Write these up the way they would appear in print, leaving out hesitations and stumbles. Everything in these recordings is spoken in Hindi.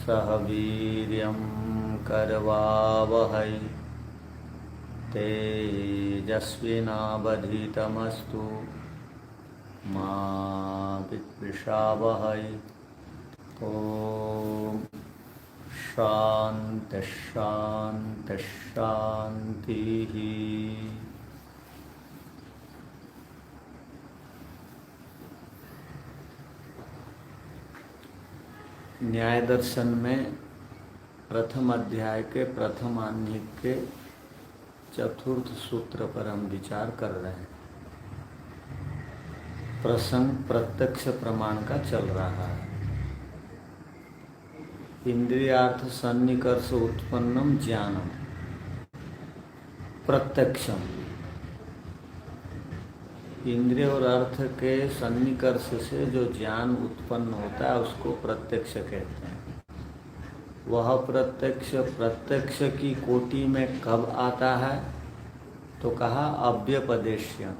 सह वीर्यं करवावहै तेजस्विनावधीतमस्तु मा विद्विषावहै। ओम शांति शांति शांति। न्याय दर्शन में प्रथम अध्याय के प्रथम आह्निक के चतुर्थ सूत्र पर हम विचार कर रहे हैं। प्रसंग प्रत्यक्ष प्रमाण का चल रहा है। इंद्रियार्थ सन्निकर्ष उत्पन्नम ज्ञानम प्रत्यक्षम। इंद्रिय और अर्थ के सन्निकर्ष से जो ज्ञान उत्पन्न होता है उसको प्रत्यक्ष कहते हैं। वह प्रत्यक्ष की कोटि में कब आता है तो कहा अव्यपदेश्य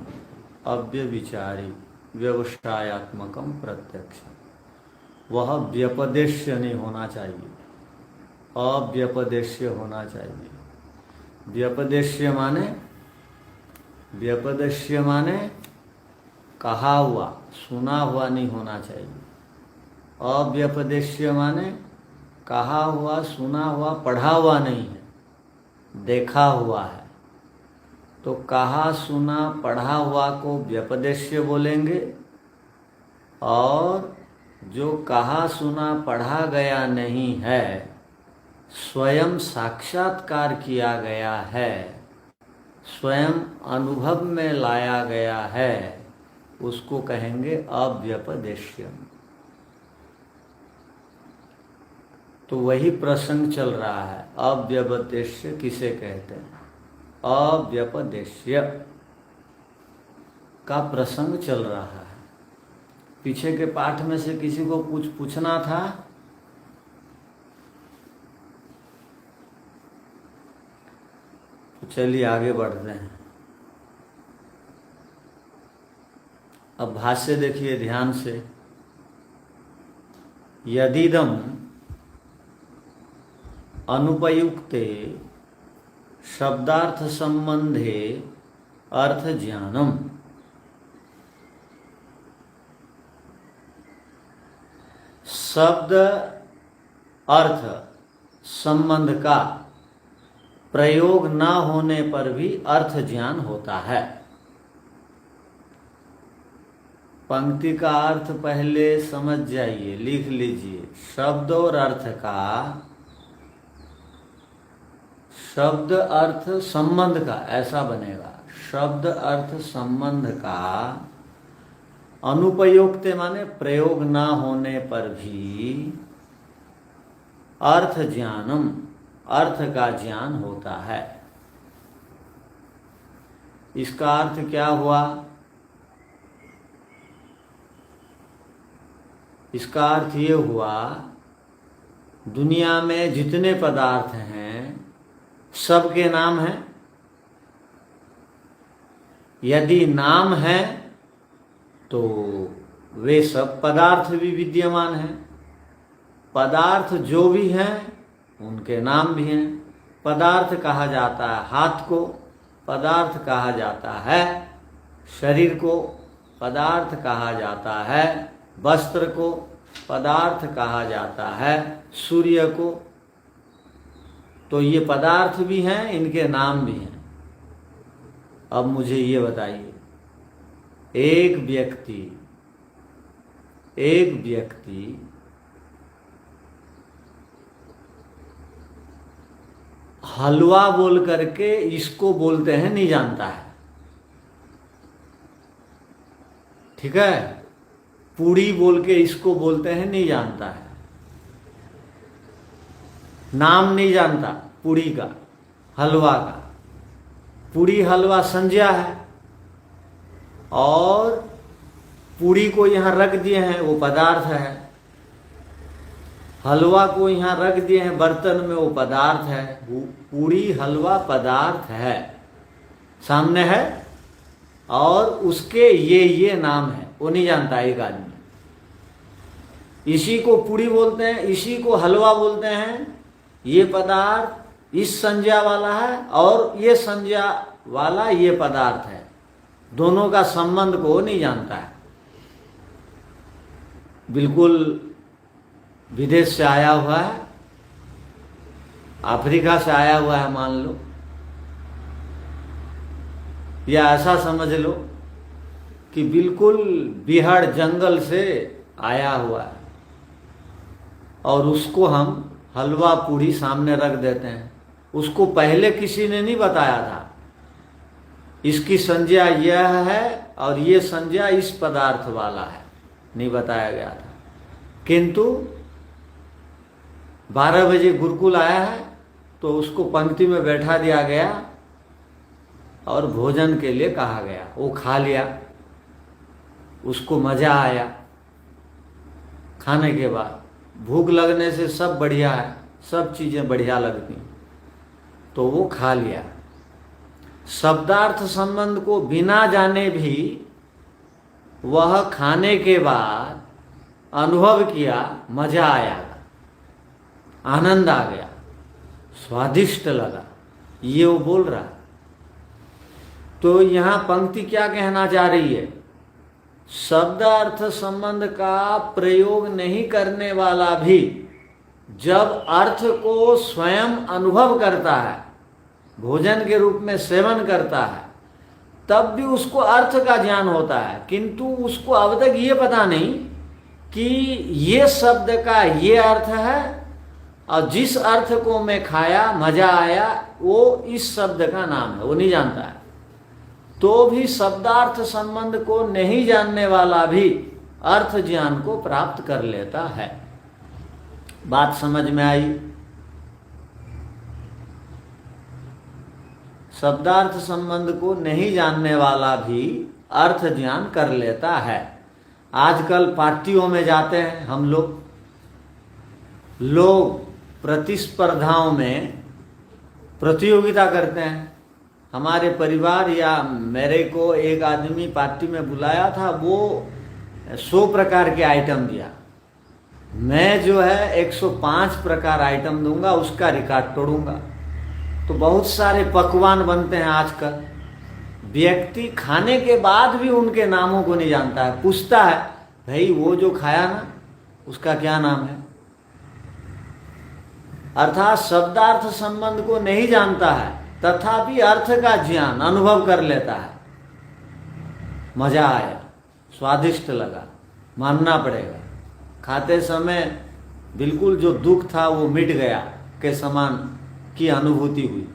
अव्यविचारी व्यवसायात्मकम प्रत्यक्ष। वह व्यपदेश्य नहीं होना चाहिए, अव्यपदेश्य होना चाहिए। व्यपदेश्य माने कहा हुआ सुना हुआ नहीं होना चाहिए। अव्यपदेश्य माने कहा हुआ सुना हुआ पढ़ा हुआ नहीं है, देखा हुआ है। तो कहा सुना पढ़ा हुआ को व्यपदेश्य बोलेंगे, और जो कहा सुना पढ़ा गया नहीं है, स्वयं साक्षात्कार किया गया है, स्वयं अनुभव में लाया गया है, उसको कहेंगे अव्यपदेश्य। तो वही प्रसंग चल रहा है। अव्यपदेश्य किसे कहते हैं? अव्यपदेश्य का प्रसंग चल रहा है। पीछे के पाठ में से किसी को कुछ पूछना था? तो चलिए आगे बढ़ते हैं। अब भाष्य देखिए ध्यान से। यदिदम अनुपयुक्ते शब्दार्थ संबंधे अर्थ ज्ञानम। शब्द अर्थ संबंध का प्रयोग न होने पर भी अर्थ ज्ञान होता है। पंक्ति का अर्थ पहले समझ जाइए, लिख लीजिए। शब्द और अर्थ का, शब्द अर्थ संबंध का, ऐसा बनेगा। शब्द अर्थ संबंध का अनुपयुक्त माने प्रयोग ना होने पर भी अर्थ ज्ञानम, अर्थ का ज्ञान होता है। इसका अर्थ क्या हुआ? इसका अर्थ ये हुआ, दुनिया में जितने पदार्थ हैं सबके नाम हैं। यदि नाम है तो वे सब पदार्थ भी विद्यमान हैं। पदार्थ जो भी हैं उनके नाम भी हैं। पदार्थ कहा जाता है हाथ को, पदार्थ कहा जाता है शरीर को, पदार्थ कहा जाता है वस्त्र को, पदार्थ कहा जाता है सूर्य को। तो ये पदार्थ भी हैं, इनके नाम भी हैं। अब मुझे ये बताइए, एक व्यक्ति हलवा बोल करके इसको बोलते हैं नहीं जानता है, ठीक है? पूड़ी बोल के इसको बोलते हैं नहीं जानता है, नाम नहीं जानता पूड़ी का, हलवा का। पूड़ी हलवा संज्ञा है, और पूड़ी को यहाँ रख दिए हैं वो पदार्थ है। हलवा को यहाँ रख दिए हैं बर्तन में, वो पदार्थ है। पूड़ी हलवा पदार्थ है, सामने है, और उसके ये नाम है, वो नहीं जानता एक आदमी। इसी को पूड़ी बोलते हैं, इसी को हलवा बोलते हैं। ये पदार्थ इस संज्ञा वाला है और ये संज्ञा वाला ये पदार्थ है, दोनों का संबंध को नहीं जानता है। बिल्कुल विदेश से आया हुआ है, अफ्रीका से आया हुआ है मान लो, या ऐसा समझ लो कि बिल्कुल बिहार जंगल से आया हुआ है, और उसको हम हलवा पूड़ी सामने रख देते हैं। उसको पहले किसी ने नहीं बताया था, इसकी संज्ञा यह है और ये संज्ञा इस पदार्थ वाला है, नहीं बताया गया था। किंतु 12 बजे गुरुकुल आया है तो उसको पंक्ति में बैठा दिया गया और भोजन के लिए कहा गया। वो खा लिया, उसको मजा आया। खाने के बाद भूख लगने से सब बढ़िया है, सब चीजें बढ़िया लगती, तो वो खा लिया। शब्दार्थ संबंध को बिना जाने भी वह खाने के बाद अनुभव किया, मजा आया, आनंद आ गया, स्वादिष्ट लगा, ये वो बोल रहा। तो यहां पंक्ति क्या कहना चाह रही है? शब्द अर्थ संबंध का प्रयोग नहीं करने वाला भी जब अर्थ को स्वयं अनुभव करता है, भोजन के रूप में सेवन करता है, तब भी उसको अर्थ का ज्ञान होता है। किंतु उसको अब तक ये पता नहीं कि ये शब्द का ये अर्थ है और जिस अर्थ को मैं खाया मजा आया वो इस शब्द का नाम है, वो नहीं जानता है। तो भी शब्दार्थ संबंध को नहीं जानने वाला भी अर्थ ज्ञान को प्राप्त कर लेता है। बात समझ में आई? शब्दार्थ संबंध को नहीं जानने वाला भी अर्थ ज्ञान कर लेता है। आजकल पार्टियों में जाते हैं हम लोग प्रतिस्पर्धाओं में प्रतियोगिता करते हैं। हमारे परिवार या मेरे को एक आदमी पार्टी में बुलाया था, वो 100 प्रकार के आइटम दिया। मैं जो है 105 प्रकार आइटम दूंगा, उसका रिकॉर्ड तोड़ूंगा। तो बहुत सारे पकवान बनते हैं आजकल। व्यक्ति खाने के बाद भी उनके नामों को नहीं जानता है, पूछता है भाई वो जो खाया ना उसका क्या नाम है। अर्थात शब्दार्थ संबंध को नहीं जानता है, तथापि अर्थ का ज्ञान अनुभव कर लेता है। मजा आया, स्वादिष्ट लगा, मानना पड़ेगा। खाते समय बिल्कुल जो दुख था वो मिट गया के समान की अनुभूति हुई,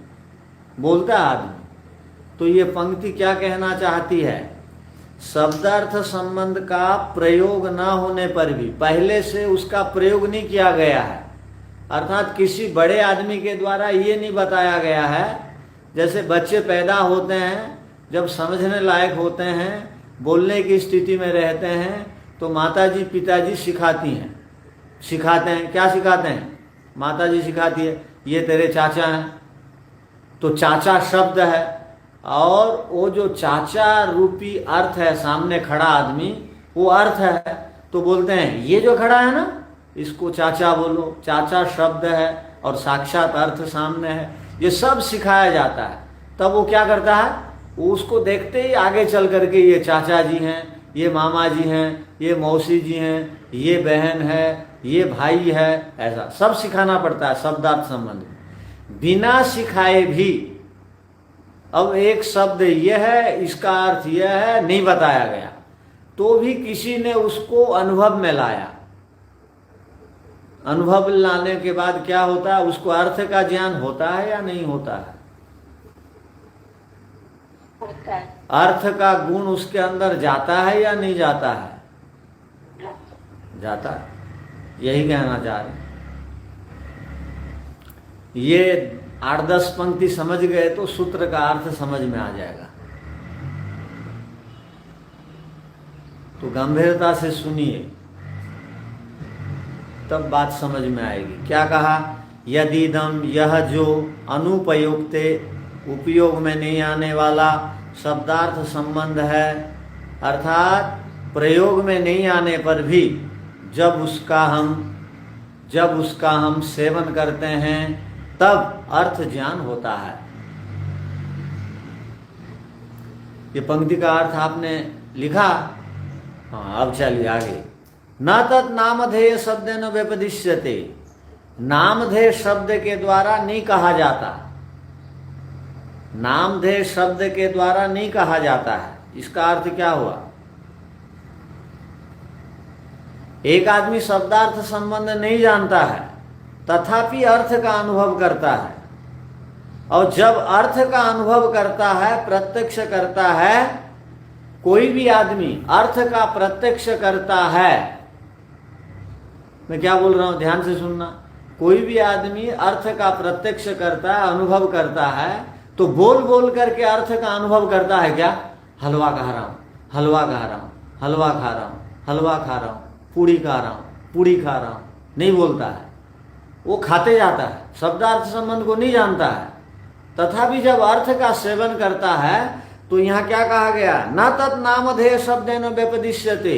बोलता है आदमी। तो ये पंक्ति क्या कहना चाहती है? शब्दार्थ संबंध का प्रयोग न होने पर भी, पहले से उसका प्रयोग नहीं किया गया है, अर्थात किसी बड़े आदमी के द्वारा ये नहीं बताया गया है। जैसे बच्चे पैदा होते हैं, जब समझने लायक होते हैं, बोलने की स्थिति में रहते हैं, तो माताजी पिताजी सिखाते हैं। क्या सिखाते हैं? माताजी सिखाती है ये तेरे चाचा हैं, तो चाचा शब्द है, और वो जो चाचा रूपी अर्थ है, सामने खड़ा आदमी, वो अर्थ है। तो बोलते हैं ये जो खड़ा है ना, इसको चाचा बोलो। चाचा शब्द है और साक्षात अर्थ सामने है। ये सब सिखाया जाता है। तब वो क्या करता है? वो उसको देखते ही आगे चल करके ये चाचा जी हैं, ये मामा जी हैं, ये मौसी जी हैं, ये बहन है, ये भाई है, ऐसा सब सिखाना पड़ता है शब्दार्थ संबंध। बिना सिखाए भी अब एक शब्द यह है, इसका अर्थ यह है, नहीं बताया गया, तो भी किसी ने उसको अनुभव में लाया। अनुभव लाने के बाद क्या होता है? उसको अर्थ का ज्ञान होता है या नहीं होता है? होता है। अर्थ का गुण उसके अंदर जाता है या नहीं जाता है? जाता है। यही कहना चाह रहे। ये 8-10 पंक्ति समझ गए तो सूत्र का अर्थ समझ में आ जाएगा। तो गंभीरता से सुनिए, तब बात समझ में आएगी। क्या कहा? यदिदम, यह जो अनुपयुक्ते, उपयोग में नहीं आने वाला शब्दार्थ संबंध है, अर्थात प्रयोग में नहीं आने पर भी जब उसका हम सेवन करते हैं तब अर्थ ज्ञान होता है। ये पंक्ति का अर्थ आपने लिखा। हाँ, अब चलिए आगे। न तत् नामधेय शब्देन व्यपदिश्यते, नामधेय शब्द के द्वारा नहीं कहा जाता, नामधेय शब्द के द्वारा नहीं कहा जाता है। इसका अर्थ क्या हुआ? एक आदमी शब्दार्थ संबंध नहीं जानता है तथापि अर्थ का अनुभव करता है, और जब अर्थ का अनुभव करता है, प्रत्यक्ष करता है, कोई भी आदमी अर्थ का प्रत्यक्ष करता है, मैं क्या बोल रहा हूं ध्यान से सुनना, कोई भी आदमी अर्थ का प्रत्यक्ष करता है, अनुभव करता है, तो बोल बोल करके अर्थ का अनुभव करता है क्या? हलवा खा रहा हूं, हलवा खा रहा हूं, हलवा खा रहा हूं, हलवा खा रहा हूं, पूड़ी खा रहा हूं, पूड़ी खा रहा हूं, नहीं बोलता है, वो खाते जाता है, शब्दार्थ संबंध को नहीं जानता है। तथापि जब अर्थ का सेवन करता है तो यहाँ क्या कहा गया? न तत् नामधेय शब्देन व्यपदिश्यते,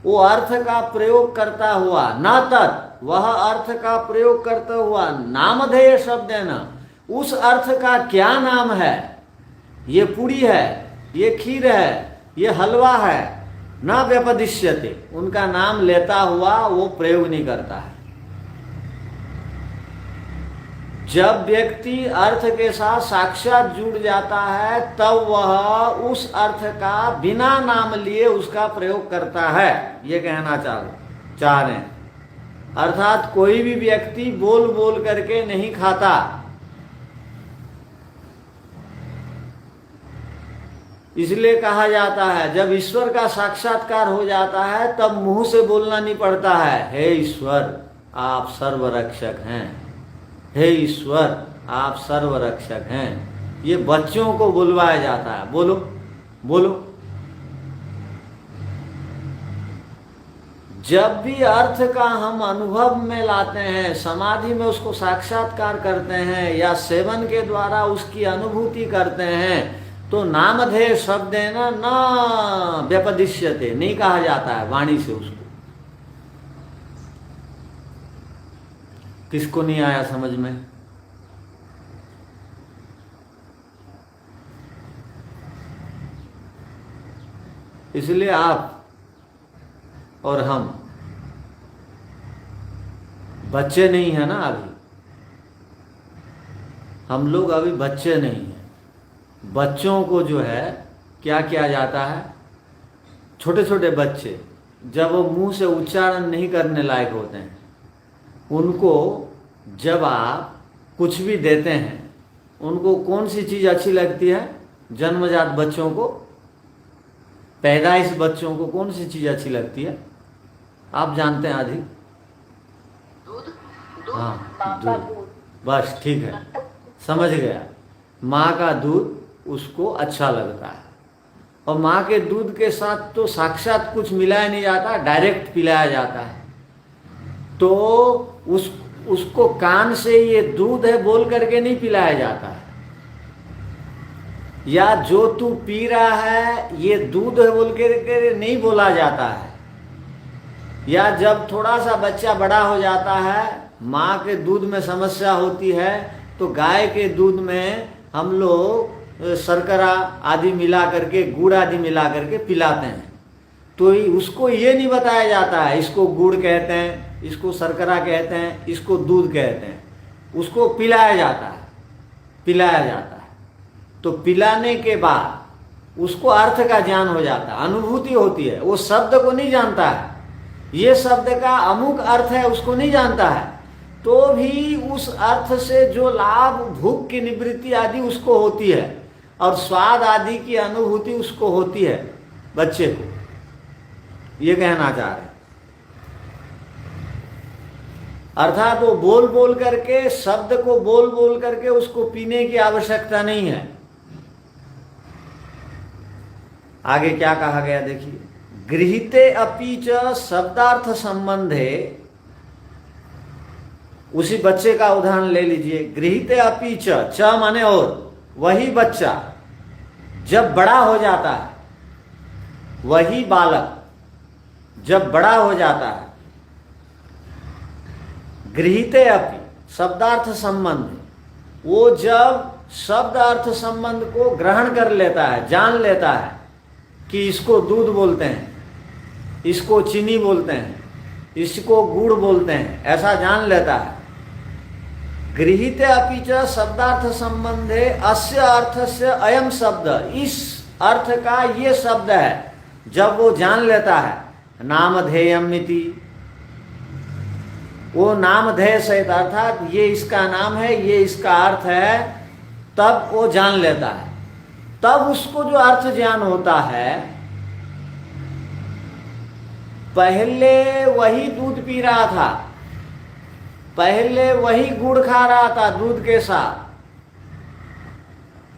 वो अर्थ का प्रयोग करता हुआ, न तत् वह अर्थ का प्रयोग करता हुआ, नामधेय शब्देन उस अर्थ का क्या नाम है, ये पूरी है, ये खीर है, ये हलवा है, न व्यपदिश्यते, उनका नाम लेता हुआ वो प्रयोग नहीं करता है। जब व्यक्ति अर्थ के साथ साक्षात जुड़ जाता है तब वह उस अर्थ का बिना नाम लिए उसका प्रयोग करता है, ये कहना चाह रहे हैं। अर्थात कोई भी व्यक्ति बोल बोल करके नहीं खाता, इसलिए कहा जाता है जब ईश्वर का साक्षात्कार हो जाता है तब मुंह से बोलना नहीं पड़ता है, हे ईश्वर आप सर्वरक्षक हैं, हे ईश्वर आप सर्वरक्षक हैं। ये बच्चों को बुलवाया जाता है, बोलो बोलो। जब भी अर्थ का हम अनुभव में लाते हैं, समाधि में उसको साक्षात्कार करते हैं या सेवन के द्वारा उसकी अनुभूति करते हैं, तो नामधेय शब्द है न व्यपदिश्यते, नहीं कहा जाता है वाणी से उसको। किसको नहीं आया समझ में? इसलिए आप और हम बच्चे नहीं है ना, अभी हम लोग अभी बच्चे नहीं हैं। बच्चों को जो है क्या किया जाता है, छोटे छोटे बच्चे जब वो मुंह से उच्चारण नहीं करने लायक होते हैं, उनको जब आप कुछ भी देते हैं, उनको कौन सी चीज़ अच्छी लगती है? जन्मजात बच्चों को, पैदाइश बच्चों को कौन सी चीज़ अच्छी लगती है? आप जानते हैं अधिक? हाँ, दूध। बस ठीक है, समझ गया। माँ का दूध उसको अच्छा लगता है, और माँ के दूध के साथ तो साक्षात कुछ मिलाया नहीं जाता, डायरेक्ट पिलाया जाता है। तो उसको कान से ये दूध है बोल करके नहीं पिलाया जाता है, या जो तू पी रहा है ये दूध है बोल के नहीं बोला जाता है। या जब थोड़ा सा बच्चा बड़ा हो जाता है, माँ के दूध में समस्या होती है, तो गाय के दूध में हम लोग शर्करा आदि मिला करके, गुड़ आदि मिला करके पिलाते हैं। तो उसको ये नहीं बताया जाता है इसको गुड़ कहते हैं, इसको शर्करा कहते हैं, इसको दूध कहते हैं, उसको पिलाया जाता है, पिलाया जाता है। तो पिलाने के बाद उसको अर्थ का ज्ञान हो जाता है, अनुभूति होती है। वो शब्द को नहीं जानता है, ये शब्द का अमुक अर्थ है उसको नहीं जानता है, तो भी उस अर्थ से जो लाभ, भूख की निवृत्ति आदि उसको होती है, और स्वाद आदि की अनुभूति उसको होती है बच्चे को, ये कहना चाह रहे हैं। अर्थात वो बोल बोल करके, शब्द को बोल बोल करके उसको पीने की आवश्यकता नहीं है। आगे क्या कहा गया देखिए, गृहीते अपि च शब्दार्थ संबंधे, उसी बच्चे का उदाहरण ले लीजिए। गृहीते अपि च माने और, वही बच्चा जब बड़ा हो जाता है, वही बालक जब बड़ा हो जाता है, गृहीते अपि शब्दार्थ संबंध, वो जब शब्द अर्थ संबंध को ग्रहण कर लेता है, जान लेता है कि इसको दूध बोलते हैं, इसको चीनी बोलते हैं, इसको गुड़ बोलते हैं, ऐसा जान लेता है। गृहीते अपि च शब्दार्थ संबंधे अस्य अर्थस्य अयम शब्द, इस अर्थ का ये शब्द है। जब वो जान लेता है नामधेयम इति, वो नामधेय सहित अर्थात ये इसका नाम है, ये इसका अर्थ है, तब वो जान लेता है। तब उसको जो अर्थ ज्ञान होता है, पहले वही दूध पी रहा था, पहले वही गुड़ खा रहा था दूध के साथ,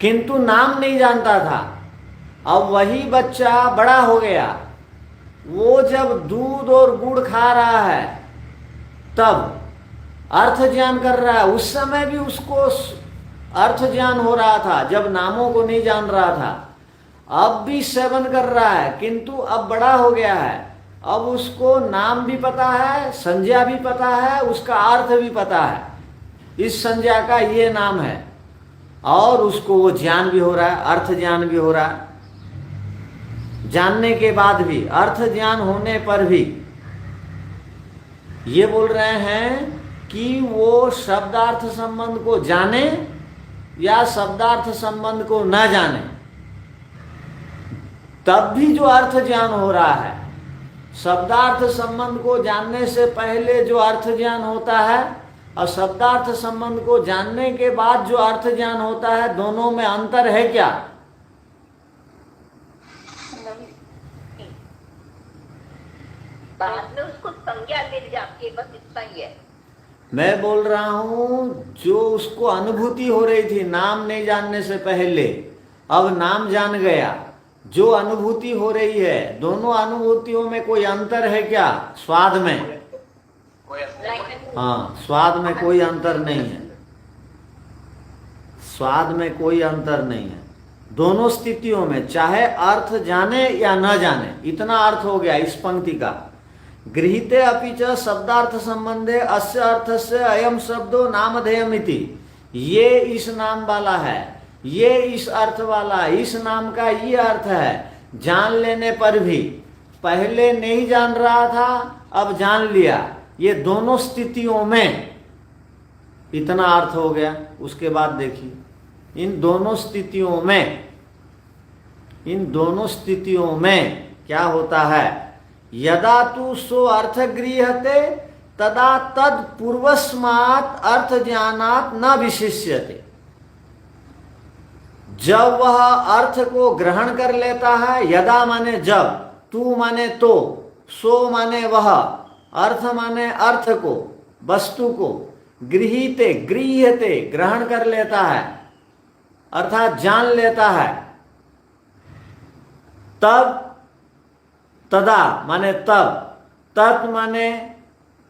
किंतु नाम नहीं जानता था। अब वही बच्चा बड़ा हो गया, वो जब दूध और गुड़ खा रहा है तब अर्थ ज्ञान कर रहा है। उस समय भी उसको अर्थ ज्ञान हो रहा था जब नामों को नहीं जान रहा था। अब भी सेवन कर रहा है, किंतु अब बड़ा हो गया है, अब उसको नाम भी पता है, संज्ञा भी पता है, उसका अर्थ भी पता है। इस संज्ञा का ये नाम है, और उसको वो ज्ञान भी हो रहा है, अर्थ ज्ञान भी हो रहा है। जानने के बाद भी, अर्थ ज्ञान होने पर भी ये बोल रहे हैं कि वो शब्दार्थ संबंध को जाने या शब्दार्थ संबंध को न जाने, तब भी जो अर्थ ज्ञान हो रहा है, शब्दार्थ संबंध को जानने से पहले जो अर्थ ज्ञान होता है और शब्दार्थ संबंध को जानने के बाद जो अर्थ ज्ञान होता है, दोनों में अंतर है क्या? बाद में उसको संज्ञा मिल जाती है, बस इतना ही है। मैं बोल रहा हूं जो उसको अनुभूति हो रही थी नाम नहीं जानने से पहले, अब नाम जान गया, जो अनुभूति हो रही है, दोनों अनुभूतियों में कोई अंतर है क्या? स्वाद में? हाँ, स्वाद में कोई अंतर नहीं है, स्वाद में कोई अंतर नहीं है। दोनों स्थितियों में चाहे अर्थ जाने या न जाने, इतना अर्थ हो गया इस पंक्ति का। गृहीते अपि च शब्दार्थ संबंधे अस्य अर्थस्य अयम शब्दो नामधेयमिति, ये इस नाम वाला है, ये इस अर्थ वाला, इस नाम का ये अर्थ है। जान लेने पर भी पहले नहीं जान रहा था, अब जान लिया, ये दोनों स्थितियों में इतना अर्थ हो गया। उसके बाद देखिए इन दोनों स्थितियों में, इन दोनों स्थितियों में क्या होता है? यदा तू सो अर्थ गृह्यते तदा तद पूर्वस्मात् अर्थ ज्ञानात् न विशिष्यते। जब वह अर्थ को ग्रहण कर लेता है, यदा माने जब, तू माने तो, सो माने वह, अर्थ माने अर्थ को, वस्तु को, गृहीते गृह्यते ग्रहण कर लेता है अर्थात जान लेता है, तब, तदा माने तब, तत् माने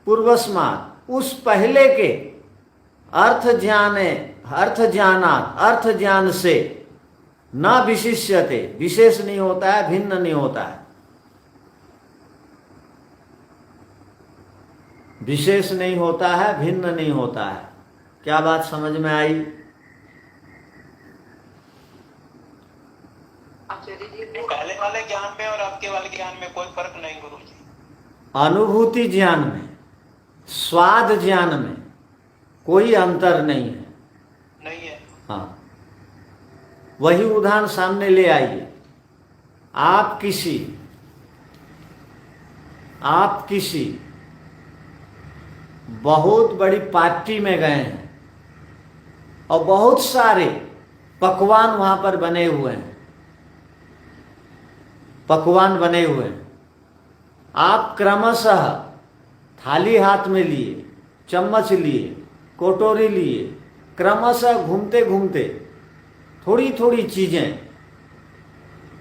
पूर्वस्मात्, उस पहले के अर्थ ज्ञाने, अर्थ ज्ञानात्, अर्थ ज्ञान से न विशिष्यते, विशेष नहीं होता है, भिन्न नहीं होता है, विशेष नहीं होता है, भिन्न नहीं होता है। क्या बात समझ में आई? पहले वाले ज्ञान में और आपके वाले ज्ञान में कोई फर्क नहीं गुरुजी। अनुभूति ज्ञान में, स्वाद ज्ञान में कोई अंतर नहीं है, नहीं है। हाँ, वही उदाहरण सामने ले आइए। आप किसी बहुत बड़ी पार्टी में गए हैं और बहुत सारे पकवान वहां पर बने हुए हैं, पकवान बने हुए हैं। आप क्रमशः थाली हाथ में लिए, चम्मच लिए, कटोरी लिए, क्रमशः घूमते घूमते थोड़ी थोड़ी चीजें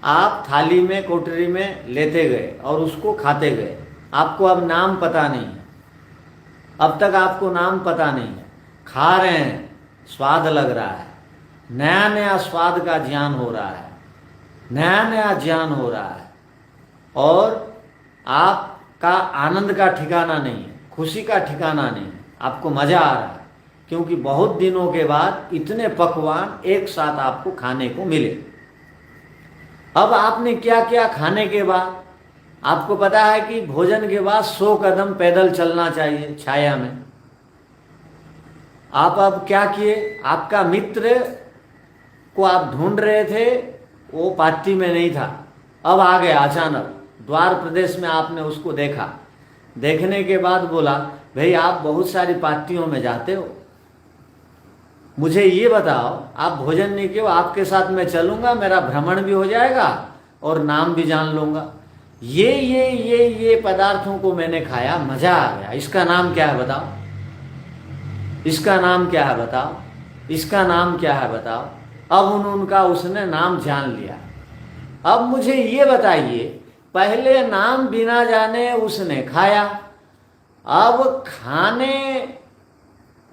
आप थाली में, कटोरी में लेते गए और उसको खाते गए। आपको अब नाम पता नहीं है, अब तक आपको नाम पता नहीं है, खा रहे हैं, स्वाद लग रहा है, नया नया स्वाद का ज्ञान हो रहा है, नया नया ज्ञान हो रहा है, और आपका आनंद का ठिकाना नहीं है, खुशी का ठिकाना नहीं है। आपको मजा आ रहा है, क्योंकि बहुत दिनों के बाद इतने पकवान एक साथ आपको खाने को मिले। अब आपने क्या किया खाने के बाद? आपको पता है कि भोजन के बाद 100 कदम पैदल चलना चाहिए छाया में। आप अब क्या किए? आपका मित्र को आप ढूंढ रहे थे, वो पार्टी में नहीं था, अब आ गया अचानक द्वार प्रदेश में। आपने उसको देखा, देखने के बाद बोला, भाई आप बहुत सारी पार्टियों में जाते हो, मुझे ये बताओ आप भोजन नहीं किए, आपके साथ मैं चलूंगा, मेरा भ्रमण भी हो जाएगा और नाम भी जान लूंगा। ये पदार्थों को मैंने खाया, मजा आ गया, इसका नाम क्या है बताओ? इसका नाम क्या है बताओ? इसका नाम क्या है बताओ? अब उनका उसने नाम जान लिया। अब मुझे ये बताइए, पहले नाम बिना जाने उसने खाया, अब खाने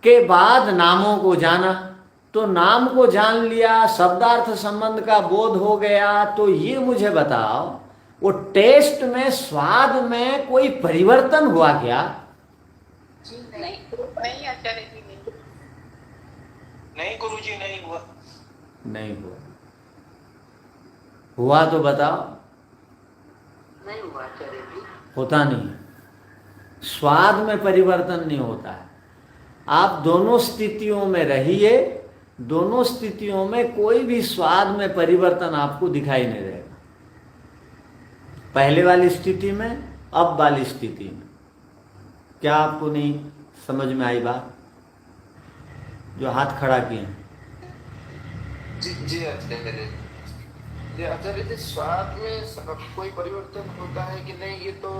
के बाद नामों को जाना, तो नाम को जान लिया, शब्दार्थ संबंध का बोध हो गया। तो ये मुझे बताओ, वो टेस्ट में, स्वाद में कोई परिवर्तन हुआ क्या? नहीं आचार्य जी, नहीं गुरुजी, नहीं हुआ। नहीं हुआ। हुआ तो बताओ। नहीं हुआ आचार्य जी। होता नहीं, स्वाद में परिवर्तन नहीं होता है। आप दोनों स्थितियों में रहिए, दोनों स्थितियों में कोई भी स्वाद में परिवर्तन आपको दिखाई नहीं देगा। पहले वाली स्थिति में, अब वाली स्थिति में। क्या आपको नहीं समझ में आई बात? जो हाथ खड़ा किए। जी आचार्य जी, आचार्य जी स्वाद में कोई परिवर्तन होता है कि नहीं ये तो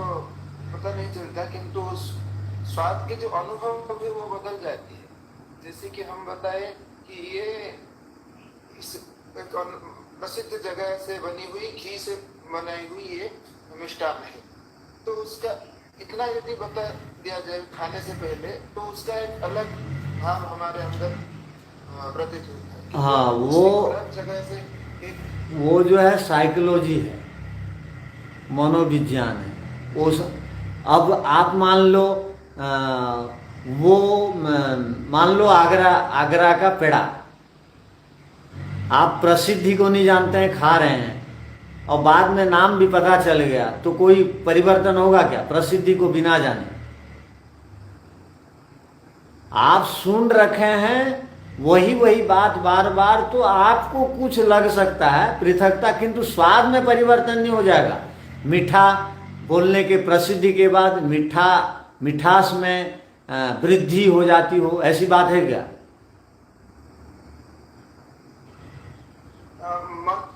पता नहीं चलता, किंतु स्वाद के जो अनुभव है वो बदल जाती है। जैसे कि हम बताएं कि ये इस प्रसिद्ध जगह से बनी हुई घी से बनाई हुई ये मिष्ठान है, तो उसका इतना यदि बता दिया जाए खाने से पहले, तो उसका एक अलग भाव हमारे अंदर प्रतीत होता है। हाँ, वो जगह से वो जो है साइकोलॉजी है, मनोविज्ञान है वो अब आप मान लो मान लो आगरा का पेड़ा, आप प्रसिद्धि को नहीं जानते हैं, खा रहे हैं और बाद में नाम भी पता चल गया, तो कोई परिवर्तन होगा क्या प्रसिद्धि को बिना जाने? आप सुन रखे हैं वही बात बार बार, तो आपको कुछ लग सकता है पृथकता, किंतु स्वाद में परिवर्तन नहीं हो जाएगा। मीठा बोलने के प्रसिद्धि के बाद मिठास में वृद्धि हो जाती हो, ऐसी बात है क्या?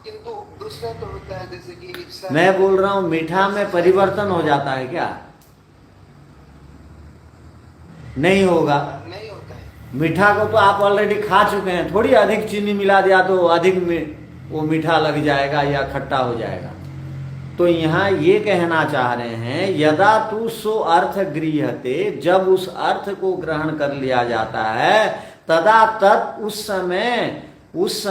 किंतु दूसरा तो होता है, जैसे कि मैं बोल रहा हूं मीठा में परिवर्तन हो जाता है क्या? नहीं होगा। नहीं होता है। मीठा को तो आप ऑलरेडी खा चुके हैं, थोड़ी अधिक चीनी मिला दिया तो अधिक वो मीठा लग जाएगा या खट्टा हो जाएगा। तो यहाँ ये कहना चाह रहे हैं, यदा तू सो अर्थ गृह्यते, जब उस अर्थ को ग्रहण कर लिया जाता है, तदा तत् उस समय उस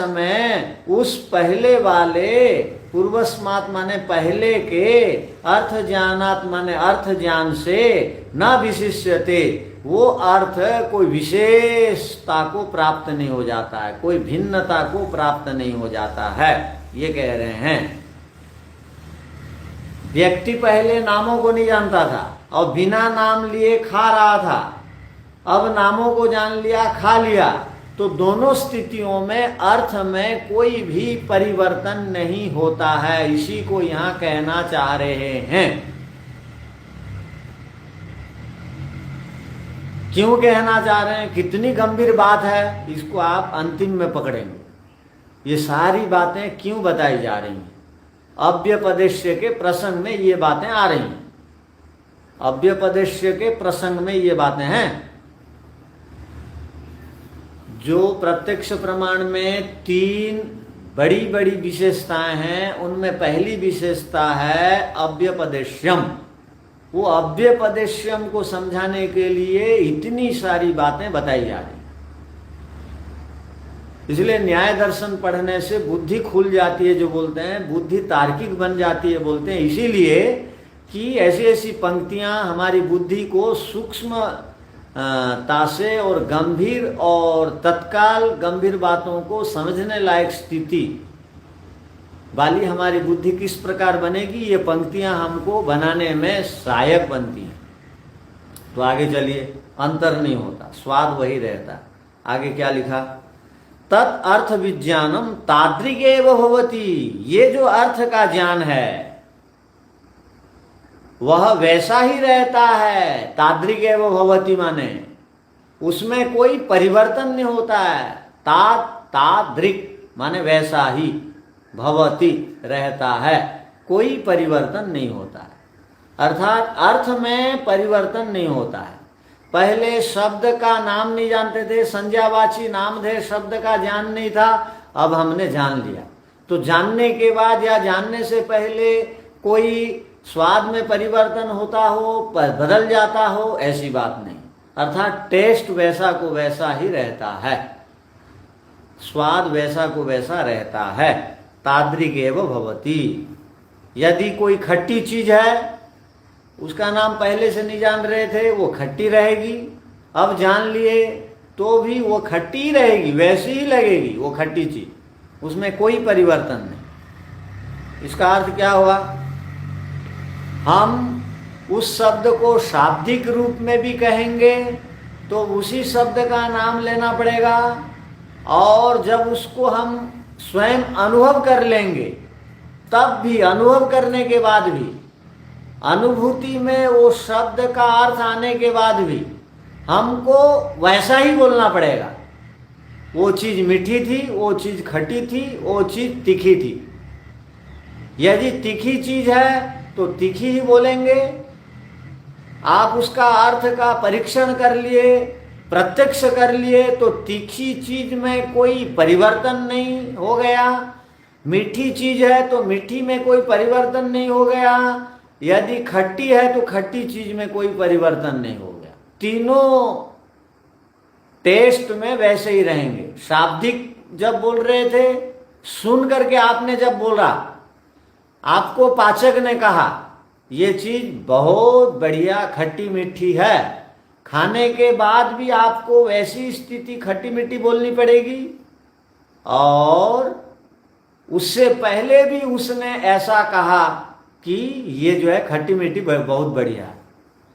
पहले वाले पूर्वस्मात् माने पहले के, अर्थ ज्ञानात् माने अर्थ ज्ञान से, न विशिष्यते, वो अर्थ कोई विशेषता को प्राप्त नहीं हो जाता है, कोई भिन्नता को प्राप्त नहीं हो जाता है, ये कह रहे हैं। व्यक्ति पहले नामों को नहीं जानता था और बिना नाम लिए खा रहा था, अब नामों को जान लिया, खा लिया, तो दोनों स्थितियों में अर्थ में कोई भी परिवर्तन नहीं होता है। इसी को यहां कहना चाह रहे हैं। क्यों कहना चाह रहे हैं? कितनी गंभीर बात है, इसको आप अंतिम में पकड़ेंगे। ये सारी बातें क्यों बताई जा रही हैं? अव्यपदेश्य के प्रसंग में ये बातें आ रही हैं। अव्यपदेश्य के प्रसंग में ये बातें हैं। जो प्रत्यक्ष प्रमाण में 3 बड़ी बड़ी विशेषताएं हैं, उनमें पहली विशेषता है अव्यपदेश्यम। वो अव्यपदेश्यम को समझाने के लिए इतनी सारी बातें बताई जा रही। इसलिए न्याय दर्शन पढ़ने से बुद्धि खुल जाती है, जो बोलते हैं बुद्धि तार्किक बन जाती है, बोलते हैं इसीलिए कि ऐसी ऐसी पंक्तियां हमारी बुद्धि को सूक्ष्म तासे और गंभीर और तत्काल गंभीर बातों को समझने लायक स्थिति वाली हमारी बुद्धि किस प्रकार बनेगी, ये पंक्तियां हमको बनाने में सहायक बनती हैं। तो आगे चलिए, अंतर नहीं होता, स्वाद वही रहता। आगे क्या लिखा, तत् अर्थ विज्ञानम तादृगेव भवति, ये जो अर्थ का ज्ञान है वह वैसा ही रहता है। तादृगेव भवति माने उसमें कोई परिवर्तन नहीं होता है। तादृक् माने वैसा ही, भवति रहता है, कोई परिवर्तन नहीं होता है। अर्थात अर्थ में परिवर्तन नहीं होता है। पहले शब्द का नाम नहीं जानते थे, संज्ञावाची नामधेय शब्द का ज्ञान नहीं था, अब हमने जान लिया। तो जानने के बाद या जानने से पहले कोई स्वाद में परिवर्तन होता हो, बदल जाता हो, ऐसी बात नहीं। अर्थात टेस्ट वैसा को वैसा ही रहता है, स्वाद वैसा को वैसा रहता है। तादृगेव भवति, यदि कोई खट्टी चीज है, उसका नाम पहले से नहीं जान रहे थे, वो खट्टी रहेगी, अब जान लिए तो भी वो खट्टी रहेगी, वैसी ही लगेगी वो खट्टी चीज, उसमें कोई परिवर्तन नहीं। इसका अर्थ क्या हुआ, हम उस शब्द को शाब्दिक रूप में भी कहेंगे तो उसी शब्द का नाम लेना पड़ेगा, और जब उसको हम स्वयं अनुभव कर लेंगे तब भी, अनुभव करने के बाद भी, अनुभूति में वो शब्द का अर्थ आने के बाद भी हमको वैसा ही बोलना पड़ेगा। वो चीज मीठी थी, वो चीज खट्टी थी, वो चीज तीखी थी। यदि तीखी चीज है तो तीखी ही बोलेंगे। आप उसका अर्थ का परीक्षण कर लिए, प्रत्यक्ष कर लिए, तो तीखी चीज में कोई परिवर्तन नहीं हो गया। मीठी चीज है तो मीठी में कोई परिवर्तन नहीं हो गया। यदि खट्टी है तो खट्टी चीज में कोई परिवर्तन नहीं हो गया। तीनों टेस्ट में वैसे ही रहेंगे। शाब्दिक जब बोल रहे थे, सुन करके आपने जब बोला, आपको पाचक ने कहा ये चीज बहुत बढ़िया खट्टी मीठी है, खाने के बाद भी आपको वैसी स्थिति खट्टी मीठी बोलनी पड़ेगी, और उससे पहले भी उसने ऐसा कहा कि ये जो है खट्टी मीठी बहुत बढ़िया है।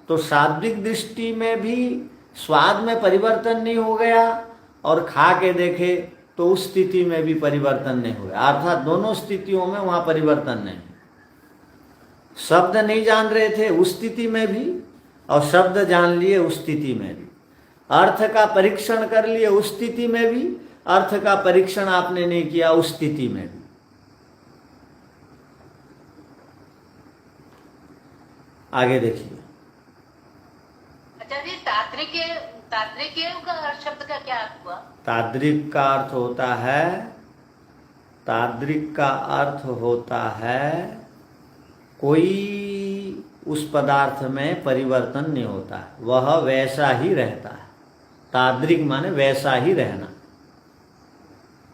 तो शाब्दिक दृष्टि में भी स्वाद में परिवर्तन नहीं हो गया, और खा के देखे तो उस स्थिति में भी परिवर्तन नहीं हो गया। अर्थात दोनों स्थितियों में वहां परिवर्तन नहीं। शब्द नहीं जान रहे थे उस स्थिति में भी, और शब्द जान लिए उस स्थिति में भी। अर्थ का परीक्षण कर लिए उस स्थिति में भी, अर्थ का परीक्षण आपने नहीं किया उस स्थिति में भी। आगे देखिए। अच्छा जी, तात्रिक का शब्द का क्या अर्थ हुआ? ताद्रिक का अर्थ होता है, ताद्रिक का अर्थ होता है कोई उस पदार्थ में परिवर्तन नहीं होता है, वह वैसा ही रहता है। ताद्रिक माने वैसा ही रहना,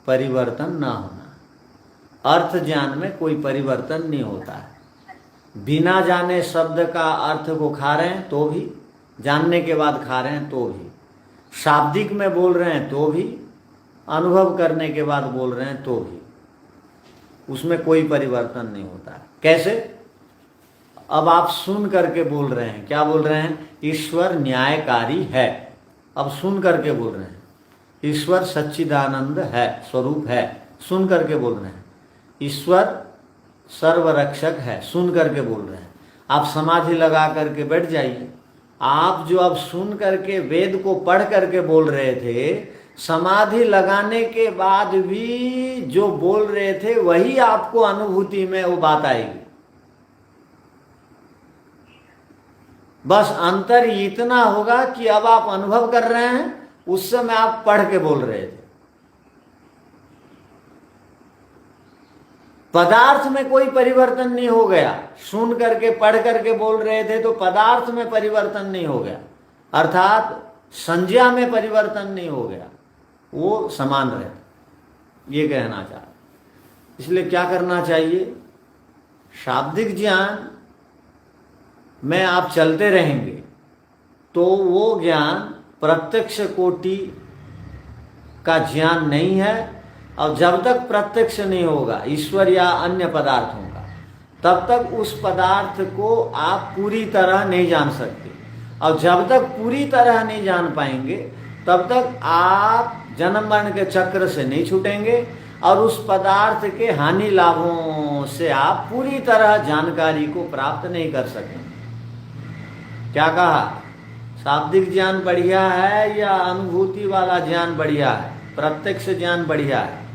परिवर्तन ना होना। अर्थ ज्ञान में कोई परिवर्तन नहीं होता है। बिना जाने शब्द का अर्थ को खा रहे हैं तो भी, जानने के बाद खा रहे हैं तो भी, शाब्दिक में बोल रहे हैं तो भी, अनुभव करने के बाद बोल रहे हैं तो भी, उसमें कोई परिवर्तन नहीं होता है। कैसे? अब आप सुन करके बोल रहे हैं, क्या बोल रहे हैं? ईश्वर न्यायकारी है। अब सुन करके बोल रहे हैं, ईश्वर सच्चिदानंद है, स्वरूप है, सुन करके बोल रहे हैं। ईश्वर सर्वरक्षक है, सुन करके बोल रहे हैं। आप समाधि लगा करके बैठ जाइए। आप जो अब सुन करके वेद को पढ़ करके बोल रहे थे, समाधि लगाने के बाद भी जो बोल रहे थे वही आपको अनुभूति में वो बात आएगी। बस अंतर इतना होगा कि अब आप अनुभव कर रहे हैं, उस समय आप पढ़ के बोल रहे थे। पदार्थ में कोई परिवर्तन नहीं हो गया। सुन करके पढ़ करके बोल रहे थे तो पदार्थ में परिवर्तन नहीं हो गया, अर्थात संज्ञा में परिवर्तन नहीं हो गया, वो समान रहे। ये कहना चाह, इसलिए क्या करना चाहिए? शाब्दिक ज्ञान में आप चलते रहेंगे तो वो ज्ञान प्रत्यक्ष कोटि का ज्ञान नहीं है, और जब तक प्रत्यक्ष नहीं होगा ईश्वर या अन्य पदार्थों का, तब तक उस पदार्थ को आप पूरी तरह नहीं जान सकते। और जब तक पूरी तरह नहीं जान पाएंगे तब तक आप जन्म मरण के चक्र से नहीं छूटेंगे, और उस पदार्थ के हानि लाभों से आप पूरी तरह जानकारी को प्राप्त नहीं कर सकेंगे। क्या कहा? शाब्दिक ज्ञान बढ़िया है या अनुभूति वाला ज्ञान बढ़िया है? प्रत्यक्ष ज्ञान बढ़िया है?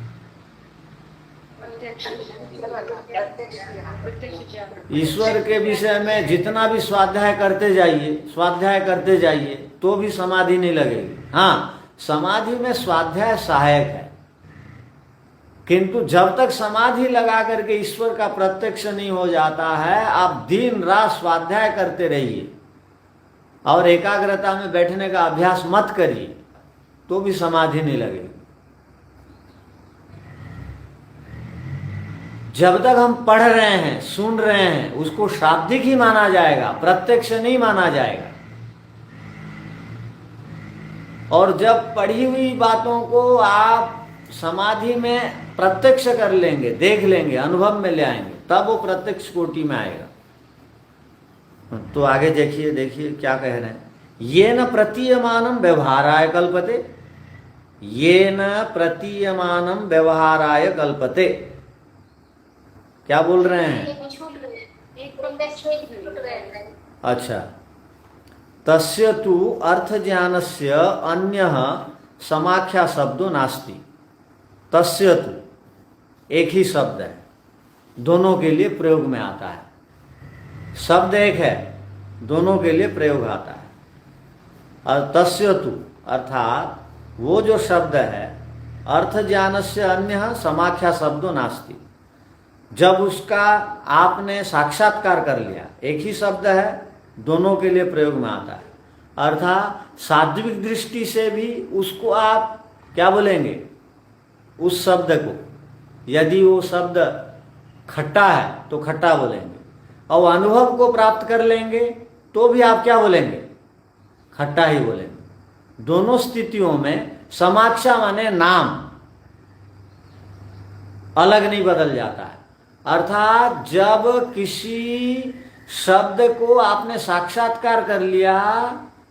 ईश्वर के विषय में जितना भी स्वाध्याय करते जाइए तो भी समाधि नहीं लगेगी। हाँ, समाधि में स्वाध्याय सहायक है, किंतु जब तक समाधि लगा करके ईश्वर का प्रत्यक्ष नहीं हो जाता है, आप दिन रात स्वाध्याय करते रहिए और एकाग्रता में बैठने का अभ्यास मत करिए, तो भी समाधि नहीं लगेगी। जब तक हम पढ़ रहे हैं, सुन रहे हैं, उसको शाब्दिक ही माना जाएगा, प्रत्यक्ष नहीं माना जाएगा। और जब पढ़ी हुई बातों को आप समाधि में प्रत्यक्ष कर लेंगे, देख लेंगे, अनुभव में ले आएंगे, तब वो प्रत्यक्ष कोटि में आएगा। तो आगे देखिए क्या कह रहे हैं। ये न प्रतीयमानम व्यवहाराय कल्पते, ये न प्रतीयमानम व्यवहाराय कल्पते। क्या बोल रहे हैं? अच्छा, तस्य तु अर्थ ज्ञानस्य अन्यः समाख्या शब्दो नास्ति। तस्य तु एक ही शब्द है, दोनों के लिए प्रयोग में आता है। शब्द एक है, दोनों के लिए प्रयोग आता है। और तस्य तु अर्थात वो जो शब्द है, अर्थ ज्ञानस्य अन्यः समाख्या शब्दो नास्ति। जब उसका आपने साक्षात्कार कर लिया, एक ही शब्द है, दोनों के लिए प्रयोग में आता है। अर्थात सात्विक दृष्टि से भी उसको आप क्या बोलेंगे? उस शब्द को, यदि वो शब्द खट्टा है तो खट्टा बोलेंगे, और अनुभव को प्राप्त कर लेंगे तो भी आप क्या बोलेंगे? खट्टा ही बोलेंगे। दोनों स्थितियों में समाक्षा माने नाम अलग नहीं बदल जाता है। अर्थात जब किसी शब्द को आपने साक्षात्कार कर लिया,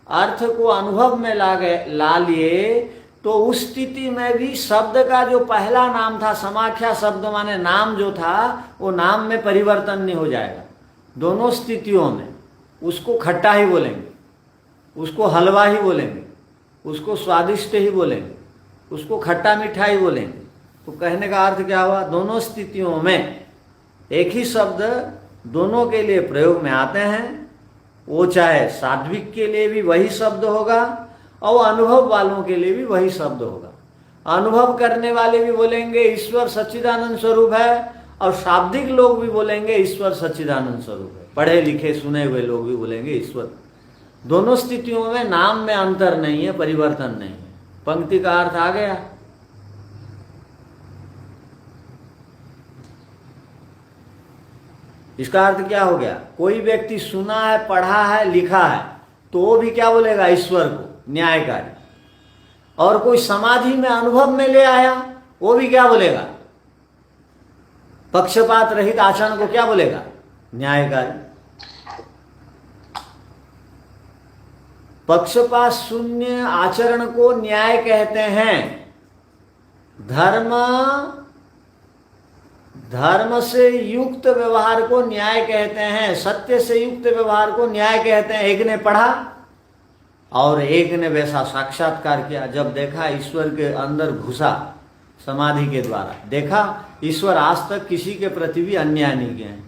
अर्थ को अनुभव में ला लिए, तो उस स्थिति में भी शब्द का जो पहला नाम था, समाख्या शब्द माने नाम जो था, वो नाम में परिवर्तन नहीं हो जाएगा। दोनों स्थितियों में उसको खट्टा ही बोलेंगे, उसको हलवा ही बोलेंगे, उसको स्वादिष्ट ही बोलेंगे, उसको खट्टा मीठा ही बोलेंगे। तो कहने का अर्थ क्या हुआ? दोनों स्थितियों में एक ही शब्द दोनों के लिए प्रयोग में आते हैं। वो चाहे सात्विक के लिए भी वही शब्द होगा और अनुभव वालों के लिए भी वही शब्द होगा। अनुभव करने वाले भी बोलेंगे ईश्वर सच्चिदानंद स्वरूप है, और शाब्दिक लोग भी बोलेंगे ईश्वर सच्चिदानंद स्वरूप है। पढ़े लिखे सुने हुए लोग भी बोलेंगे ईश्वर। दोनों स्थितियों में नाम में अंतर नहीं है, परिवर्तन नहीं है। पंक्ति का अर्थ आ गया? इसका अर्थ क्या हो गया? कोई व्यक्ति सुना है, पढ़ा है, लिखा है, तो वो भी क्या बोलेगा? ईश्वर को न्यायकारी। और कोई समाधि में अनुभव में ले आया, वो भी क्या बोलेगा? पक्षपात रहित आचरण को क्या बोलेगा? न्यायकारी। पक्षपात शून्य आचरण को न्याय कहते हैं। धर्म से युक्त व्यवहार को न्याय कहते हैं, सत्य से युक्त व्यवहार को न्याय कहते हैं। एक ने पढ़ा और एक ने वैसा साक्षात्कार किया। जब देखा ईश्वर के अंदर घुसा समाधि के द्वारा, देखा ईश्वर आज तक किसी के प्रति भी अन्याय नहीं किए हैं,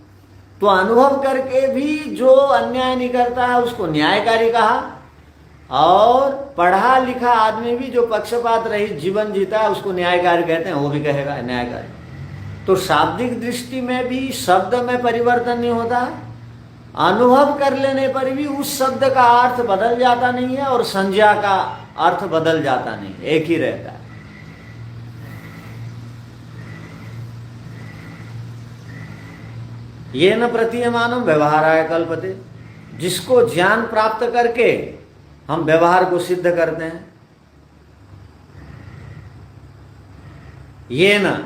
तो अनुभव करके भी जो अन्याय नहीं करता है उसको न्यायकारी कहा। और पढ़ा लिखा आदमी भी जो पक्षपात रहित जीवन जीता है उसको न्यायकारी कहते हैं, वो भी कहेगा न्यायकारी। तो शाब्दिक दृष्टि में भी शब्द में परिवर्तन नहीं होता है। अनुभव कर लेने पर भी उस शब्द का अर्थ बदल जाता नहीं है और संज्ञा का अर्थ बदल जाता नहीं, एक ही रहता है। ये न प्रतीयमानम व्यवहाराय कल्पते। जिसको ज्ञान प्राप्त करके हम व्यवहार को सिद्ध करते हैं। ये न,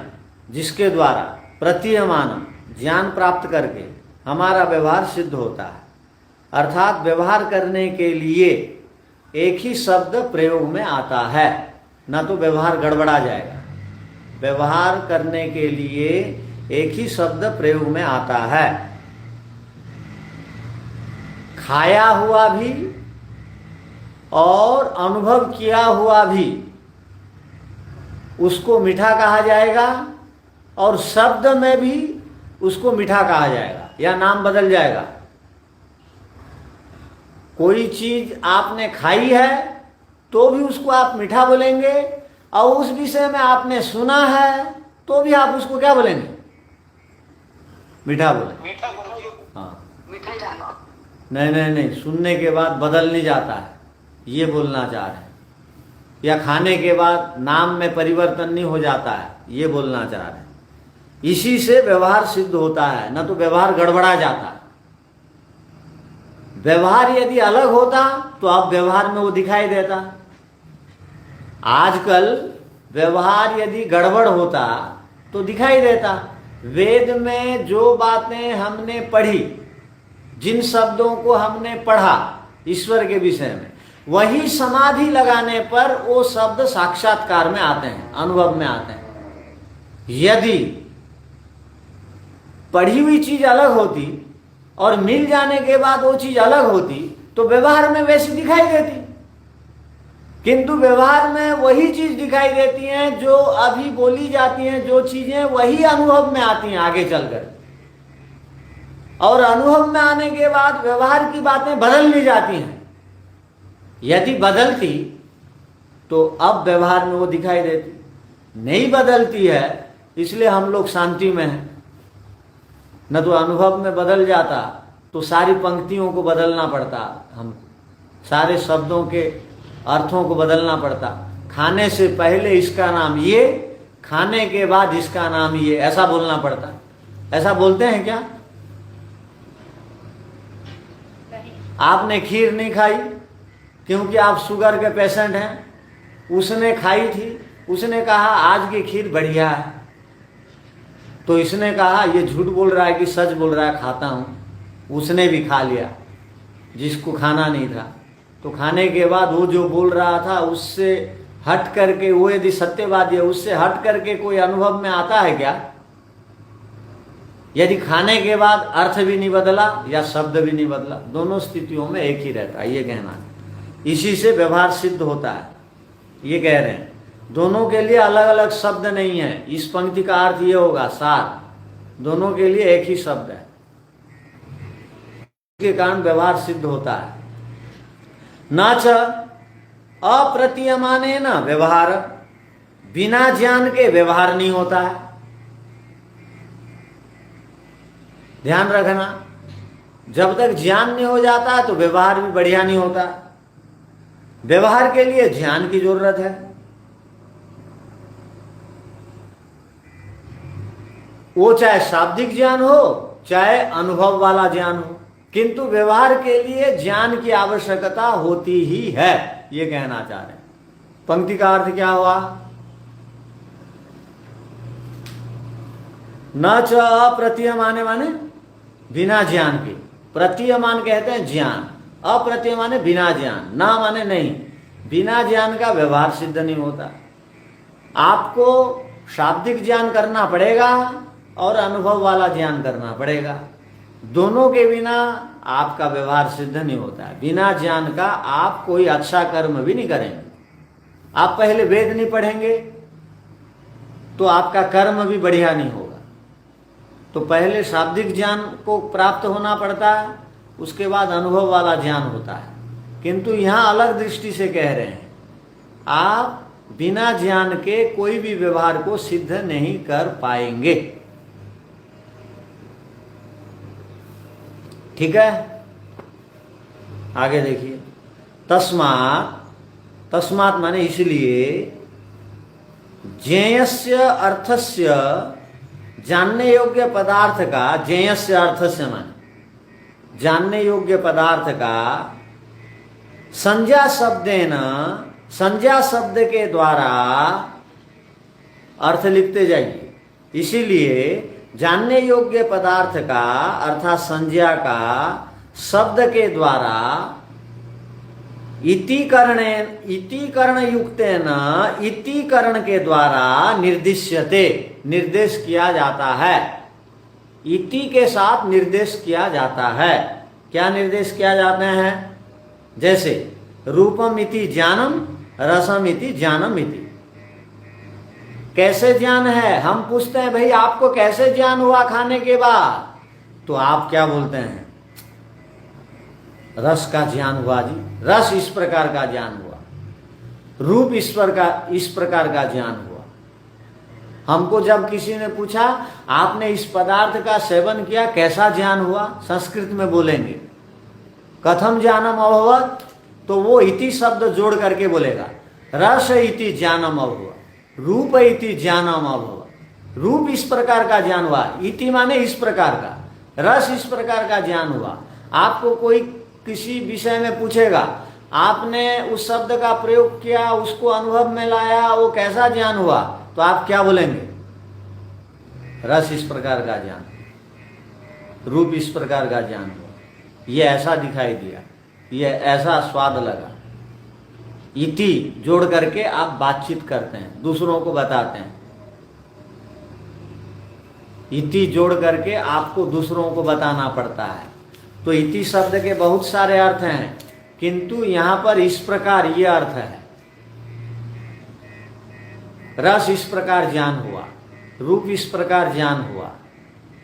जिसके द्वारा प्रतीयमान ज्ञान प्राप्त करके हमारा व्यवहार सिद्ध होता है, अर्थात व्यवहार करने के लिए एक ही शब्द प्रयोग में आता है, न तो व्यवहार गड़बड़ा जाएगा। व्यवहार करने के लिए एक ही शब्द प्रयोग में आता है। खाया हुआ भी और अनुभव किया हुआ भी उसको मीठा कहा जाएगा, और शब्द में भी उसको मीठा कहा जाएगा या नाम बदल जाएगा। कोई चीज आपने खाई है तो भी उसको आप मीठा बोलेंगे, और उस विषय में आपने सुना है तो भी आप उसको क्या बोलेंगे? मीठा बोलेंगे। मीठा गुरुजी। हाँ, मिठाई डालो। नहीं, सुनने के बाद बदल नहीं जाता है, ये बोलना चाह रहे हैं। या खाने के बाद नाम में परिवर्तन नहीं हो जाता है, ये बोलना चाह रहे हैं। इसी से व्यवहार सिद्ध होता है, न तो व्यवहार गड़बड़ा जाता। व्यवहार यदि अलग होता तो अब व्यवहार में वो दिखाई देता। आजकल व्यवहार यदि गड़बड़ होता तो दिखाई देता। वेद में जो बातें हमने पढ़ी, जिन शब्दों को हमने पढ़ा ईश्वर के विषय में, वही समाधि लगाने पर वो शब्द साक्षात्कार में आते हैं, अनुभव में आते हैं। यदि पढ़ी हुई चीज अलग होती और मिल जाने के बाद वो चीज अलग होती तो व्यवहार में वैसी दिखाई देती, किंतु व्यवहार में वही चीज दिखाई देती हैं जो अभी बोली जाती हैं, जो चीजें वही अनुभव में आती हैं आगे चलकर, और अनुभव में आने के बाद व्यवहार की बातें बदल ली जाती हैं। यदि बदलती तो अब व्यवहार में वो दिखाई देती, नहीं बदलती है इसलिए हम लोग शांति में हैं। न तो अनुभव में बदल जाता तो सारी पंक्तियों को बदलना पड़ता, हम सारे शब्दों के अर्थों को बदलना पड़ता। खाने से पहले इसका नाम ये, खाने के बाद इसका नाम ये, ऐसा बोलना पड़ता। ऐसा बोलते हैं क्या? आपने खीर नहीं खाई क्योंकि आप शुगर के पेशेंट हैं, उसने खाई थी, उसने कहा आज की खीर बढ़िया है, तो इसने कहा ये झूठ बोल रहा है कि सच बोल रहा है, खाता हूं। उसने भी खा लिया जिसको खाना नहीं था। तो खाने के बाद वो जो बोल रहा था उससे हट करके, वो यदि सत्यवादी है, उससे हट करके कोई अनुभव में आता है क्या? यदि खाने के बाद अर्थ भी नहीं बदला या शब्द भी नहीं बदला, दोनों स्थितियों में एक ही रहता है, ये कहना है। इसी से व्यवहार सिद्ध होता है, ये कह रहे हैं। दोनों के लिए अलग अलग शब्द नहीं है। इस पंक्ति का अर्थ ये होगा सार, दोनों के लिए एक ही शब्द है, इसके कारण व्यवहार सिद्ध होता है। न च अप्रतीयमाने न व्यवहार, बिना ज्ञान के व्यवहार नहीं होता है। ध्यान रखना, जब तक ज्ञान नहीं हो जाता तो व्यवहार भी बढ़िया नहीं होता। व्यवहार के लिए ज्ञान की जरूरत है। वो चाहे शाब्दिक ज्ञान हो चाहे अनुभव वाला ज्ञान हो, किंतु व्यवहार के लिए ज्ञान की आवश्यकता होती ही है, ये कहना चाह रहे हैं। पंक्ति का अर्थ क्या हुआ? न च अप्रतीयमाने माने बिना ज्ञान के, प्रतीयमान कहते हैं ज्ञान, अप्रतीयमाने बिना ज्ञान, ना माने नहीं। बिना ज्ञान का व्यवहार सिद्ध नहीं होता। आपको शाब्दिक ज्ञान करना पड़ेगा और अनुभव वाला ज्ञान करना पड़ेगा। दोनों के बिना आपका व्यवहार सिद्ध नहीं होता है। बिना ज्ञान का आप कोई अच्छा कर्म भी नहीं करेंगे। आप पहले वेद नहीं पढ़ेंगे तो आपका कर्म भी बढ़िया नहीं होगा। तो पहले शाब्दिक ज्ञान को प्राप्त होना पड़ता है, उसके बाद अनुभव वाला ज्ञान होता है। किंतु यहां अलग दृष्टि से कह रहे हैं, आप बिना ज्ञान के कोई भी व्यवहार को सिद्ध नहीं कर पाएंगे। ठीक है, आगे देखिए। तस्मात्, तस्मात् माने इसलिए, ज्ञेयस्य अर्थस्य, जानने योग्य पदार्थ का, ज्ञेयस्य अर्थस्य माने जानने योग्य पदार्थ का संज्ञा शब्देन, संज्ञा शब्द के द्वारा अर्थ लिखते जाइए। इसीलिए जानने योग्य पदार्थ का अर्थात संज्ञा का शब्द के द्वारा इतिकरण युक्तेन, इतिकरण के द्वारा निर्दिश्यते, निर्देश किया जाता है। इति के साथ निर्देश किया जाता है। क्या निर्देश किया जाते हैं? जैसे रूपम इति ज्ञानम, रसम इति ज्ञानम इति। कैसे ज्ञान है? हम पूछते हैं भाई आपको कैसे ज्ञान हुआ खाने के बाद, तो आप क्या बोलते हैं? रस का ज्ञान हुआ जी, रस इस प्रकार का ज्ञान हुआ, रूप इस प्रकार का ज्ञान हुआ। हमको जब किसी ने पूछा आपने इस पदार्थ का सेवन किया कैसा ज्ञान हुआ, संस्कृत में बोलेंगे कथम ज्ञानम अभवत, तो वो इति शब्द जोड़ करके बोलेगा रस इति ज्ञानम अभवत, रूप इति ज्ञानम अभवत। रूप इस प्रकार का ज्ञान हुआ, इति माने इस प्रकार का, रस इस प्रकार का ज्ञान हुआ। आपको कोई किसी विषय में पूछेगा आपने उस शब्द का प्रयोग किया, उसको अनुभव में लाया, वो कैसा ज्ञान हुआ, तो आप क्या बोलेंगे? रस इस प्रकार का ज्ञान, रूप इस प्रकार का ज्ञान हुआ, ये ऐसा दिखाई दिया, ये ऐसा स्वाद लगा। इति जोड़ करके आप बातचीत करते हैं, दूसरों को बताते हैं। इति जोड़ करके आपको दूसरों को बताना पड़ता है। तो इति शब्द के बहुत सारे अर्थ हैं, किंतु यहां पर इस प्रकार ये अर्थ है, रस इस प्रकार ज्ञान हुआ, रूप इस प्रकार ज्ञान हुआ,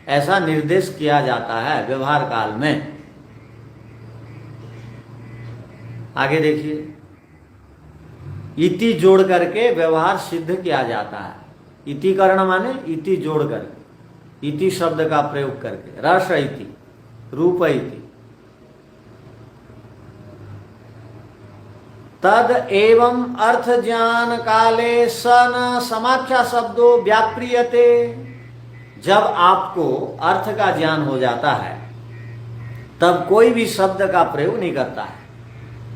ऐसा निर्देश किया जाता है व्यवहार काल में। आगे देखिए, इति जोड़ करके व्यवहार सिद्ध किया जाता है। इतिकरण माने इति जोड़ करके, इति शब्द का प्रयोग करके, रस इति, रूप इति। तद एवं अर्थ ज्ञान काले सन समाख्या शब्दों व्याप्रियते। जब आपको अर्थ का ज्ञान हो जाता है तब कोई भी शब्द का प्रयोग नहीं करता है।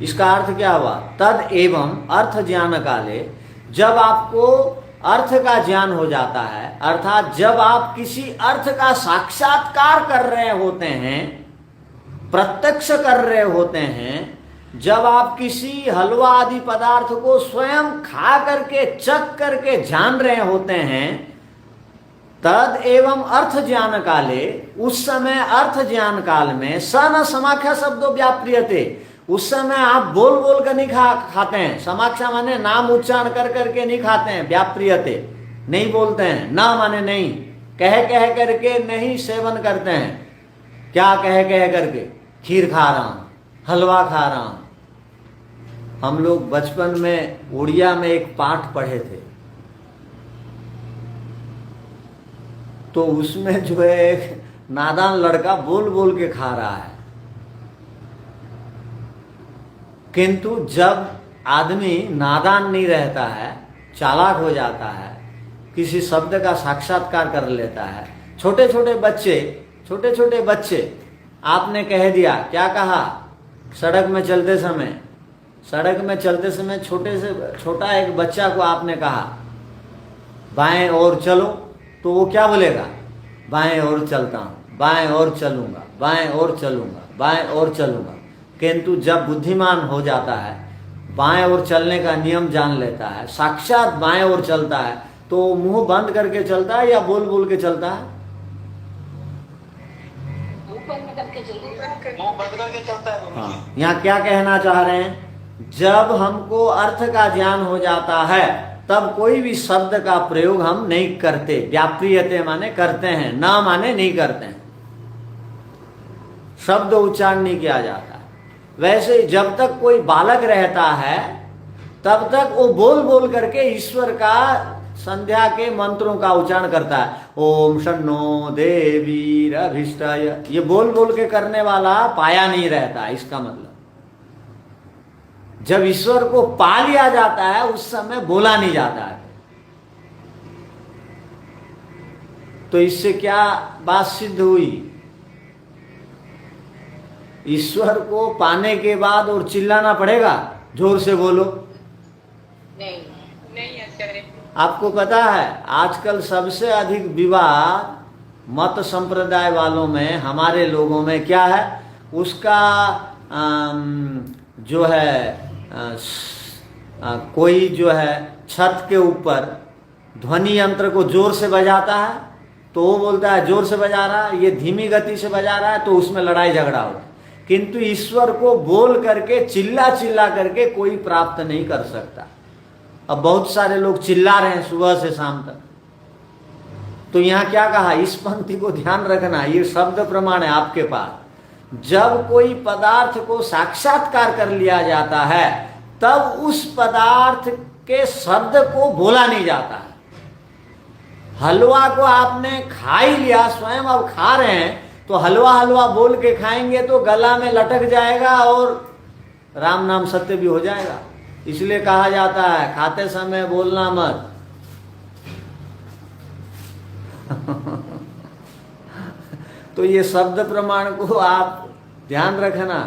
इसका अर्थ क्या हुआ? तद एवं अर्थ ज्ञान काले, जब आपको अर्थ का ज्ञान हो जाता है, अर्थात जब आप किसी अर्थ का साक्षात्कार कर रहे होते हैं, प्रत्यक्ष कर रहे होते हैं, जब आप किसी हलवा आदि पदार्थ को स्वयं खा करके चख करके जान रहे होते हैं, तद एवं अर्थ ज्ञान काले, उस समय अर्थ ज्ञान काल में सन समाख्या शब्दों व्याप्रियते, उस समय आप बोल बोल कर नहीं खाते हैं। समाख्या माने नाम उच्चारण कर करके नहीं खाते हैं, व्याप्रियते नहीं बोलते हैं, ना माने नहीं, कह कह करके नहीं सेवन करते हैं। क्या कह कह करके? खीर खा रहा हूं, हलवा खा रहा हूं। हम लोग बचपन में उड़िया में एक पाठ पढ़े थे, तो उसमें जो है एक नादान लड़का बोल बोल के खा रहा है, किंतु जब आदमी नादान नहीं रहता है, चालाक हो जाता है, किसी शब्द का साक्षात्कार कर लेता है। छोटे छोटे बच्चे आपने कह दिया, क्या कहा? सड़क में चलते समय छोटा एक बच्चा को आपने कहा बाएं ओर चलो, तो वो क्या बोलेगा? बाएं ओर चलता हूं, बाएं ओर चलूंगा, बाएं ओर चलूंगा, बाएं ओर चलूंगा। किंतु जब बुद्धिमान हो जाता है, बाएं ओर चलने का नियम जान लेता है, साक्षात बाएं ओर चलता है, तो मुंह बंद करके चलता है या बोल बोल के चलता है? मुंह बंद करके चलता है। हाँ, यहाँ क्या कहना चाह रहे हैं? जब हमको अर्थ का ज्ञान हो जाता है तब कोई भी शब्द का प्रयोग हम नहीं करते। व्याप्रियते माने करते हैं, ना माने नहीं करते हैं, शब्द उच्चारण नहीं किया जाता। वैसे जब तक कोई बालक रहता है तब तक वो बोल बोल करके ईश्वर का संध्या के मंत्रों का उच्चारण करता है। ओम शन्नो देवीरभीष्टाय, ये बोल बोल के करने वाला पाया नहीं रहता। इसका मतलब जब ईश्वर को पा लिया जाता है उस समय बोला नहीं जाता है। तो इससे क्या बात सिद्ध हुई? ईश्वर को पाने के बाद और चिल्लाना पड़ेगा, जोर से बोलो। नहीं नहीं आचार्य। आपको पता है आजकल सबसे अधिक विवाद मत संप्रदाय वालों में, हमारे लोगों में क्या है, उसका जो है कोई जो है छत के ऊपर ध्वनि यंत्र को जोर से बजाता है तो वो बोलता है जोर से बजा रहा है, ये धीमी गति से बजा रहा है, तो उसमें लड़ाई झगड़ा होता है। किंतु ईश्वर को बोल करके चिल्ला चिल्ला करके कोई प्राप्त नहीं कर सकता। अब बहुत सारे लोग चिल्ला रहे हैं सुबह से शाम तक। तो यहाँ क्या कहा, इस पंक्ति को ध्यान रखना, ये शब्द प्रमाण है आपके पास। जब कोई पदार्थ को साक्षात्कार कर लिया जाता है तब उस पदार्थ के शब्द को बोला नहीं जाता है। हलवा को आपने खा ही लिया, स्वयं अब खा रहे हैं, तो हलवा हलवा बोल के खाएंगे तो गला में लटक जाएगा और राम नाम सत्य भी हो जाएगा। इसलिए कहा जाता है खाते समय बोलना मत। तो ये शब्द प्रमाण को आप ध्यान रखना।